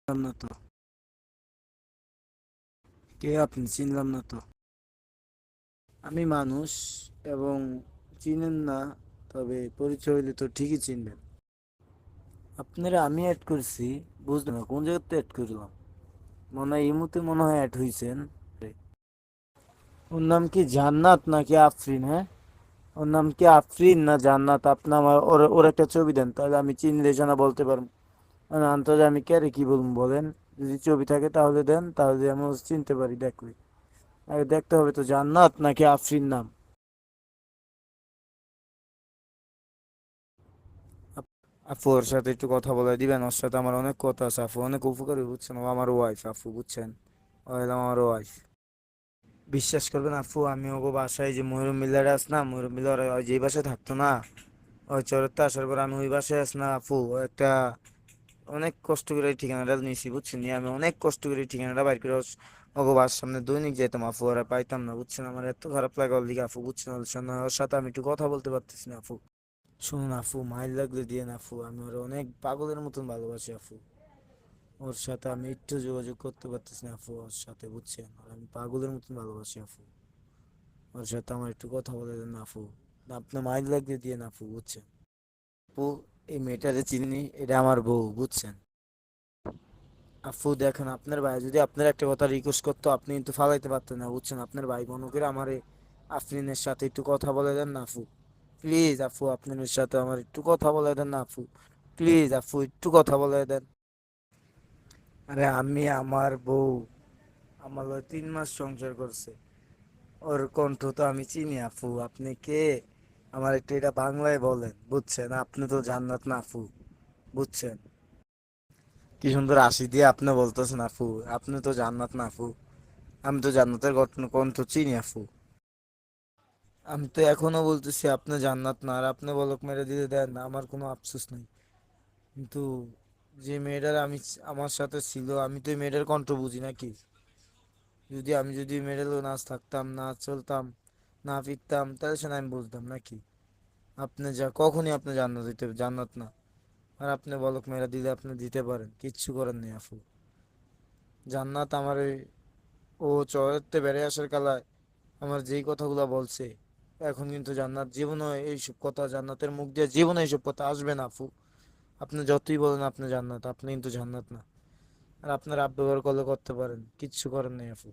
চিনলাম না তো। কে আপনি? চিনলাম না তো। আমি মানুষ, এবং চিনেন না, তবে পরিচয় হইলে তো ঠিকই চিনবেন। আপনারা আমি অ্যাড করছি, বুঝলেন না কোন জায়গাতে অ্যাড করলাম। মনে হয় এই মুহূর্তে মনে হয় অ্যাড হয়েছেন। ওর নাম কি জান্নাত নাকি আফরিন? হ্যাঁ, ওর নাম কি আফরিন না জান্নাত? আপনি আমার ওর একটা ছবি দেন, তাহলে আমি চিনলে জানা বলতে পারবো। মানে আন্তর্জাতিক আমি কে রে কি বলবো বলেন? যদি ছবি থাকে তাহলে দেন, তাহলে আমি ওকে চিনতে পারি দেখলে। আগে দেখতে হবে তো জান্নাত নাকি আফরিন নাম। আপু ওর সাথে একটু কথা বলে দিবেন, ওর সাথে আমার অনেক কথা আছে। আপু অনেক উপকারী, বুঝছেন? ও আমার ওয়াইফ আপু, বুঝছেন? ও হলো আমার ওয়াইফ। বিশ্বাস করবেন আপু, আমি ওগো বাসায় যে ময়ূর মিলার আস না, ময়ূর মিলার ওই যে বাসায় থাকতো না, ওই চরতে আসার পর আমি ওই বাসায় আস না আপু, ও একটা অনেক কষ্ট করে এই ঠিকানাটা নিয়েছি, বুঝছেন? নিয়ে আমি অনেক কষ্ট করে এই ঠিকানাটা বাইর করে ওগো বাসার সামনে দৈনিক যেতাম আপু, ওরা পাইতাম না, বুঝছেন? আমার এত খারাপ লাগে ওর দিকে আপু, বুঝছেন? ওর সাথে আমি একটু কথা বলতে পারতেছি না আপু। শুনুন আফু, মাইল লাগলে দিয়ে না আফু, আমি ওর অনেক পাগলের মতন ভালোবাসি আফু। ওর সাথে আমি একটু যোগাযোগ করতে পারতেছি না আফু, ওর সাথে, বুঝছেন? আর আমি পাগলের মতন ভালোবাসি আফু। ওর সাথে আমার একটু কথা বলে দেন না আফু। না, আপনি মাইল লাগলে দিয়ে না আফু, বুঝছেন? আপু, এই মেয়েটারে চিনি, এটা আমার বউ, বুঝছেন? আফু দেখেন, আপনার ভাই যদি আপনার একটা কথা রিকোয়েস্ট করতো, আপনি কিন্তু ফালাইতে পারতেন না, বুঝছেন? আপনার ভাই মনে করে আমার আফরিনের সাথে একটু কথা বলে দেন না আফু। প্লিজ আফু, আপনার সাথে আমার একটু কথা বলে দেন না আফু। প্লিজ আফু, একটু কথা বলে দেন। আরে আমি আমার বউ, আমার লগে 3 মাস সংসার করছে। ওর কণ্ঠ তো আমি চিনি আফু। আপনি কে? আমার একটু এটা বাংলায় বলেন, বুঝছেন? আপনি তো জান্নাত না আফু, বুঝছেন? কি সুন্দর হাসি দিয়ে আপনি বলতেছেন আফু, আপনি তো জান্নাত না আফু। আমি তো জান্নাতের কণ্ঠ চিনি আফু। আমি তো এখনো বলতেছি আপনি জান্নাত না, আর আপনি বলক মেরে দিতে দেন, আমার কোনো আফসোস নেই। কিন্তু যে মেয়েটার আমার সাথে ছিল, আমি তো এই মেয়েটার কণ্ঠ বুঝি নাকি? যদি মেডেল না থাকতাম, না চলতাম, না ফিরতাম, তাহলে সে আমি বুঝতাম নাকি? আপনি যা কখনই আপনি জান্নাত দিতে জান্নাত না। আর আপনি বলক মেয়েরা দিলে আপনি দিতে পারেন, কিচ্ছু করার নেই আফু। জান্নাত আমার ও চরতে বেড়ে আসার কালায় আমার যেই কথাগুলো বলছে, এখন কিন্তু জান্নাত জীবনে এইসব কথা, জান্নাতের মুখ দিয়ে জীবনে এইসব কথা আসবে না আফু। আপনি যতই বলেন আপনি জান্নাত, আপনি কিন্তু জান্নাত না। আর আপনার আপ ব্যবহার করলে করতে পারেন, কিচ্ছু করার নেই আফু।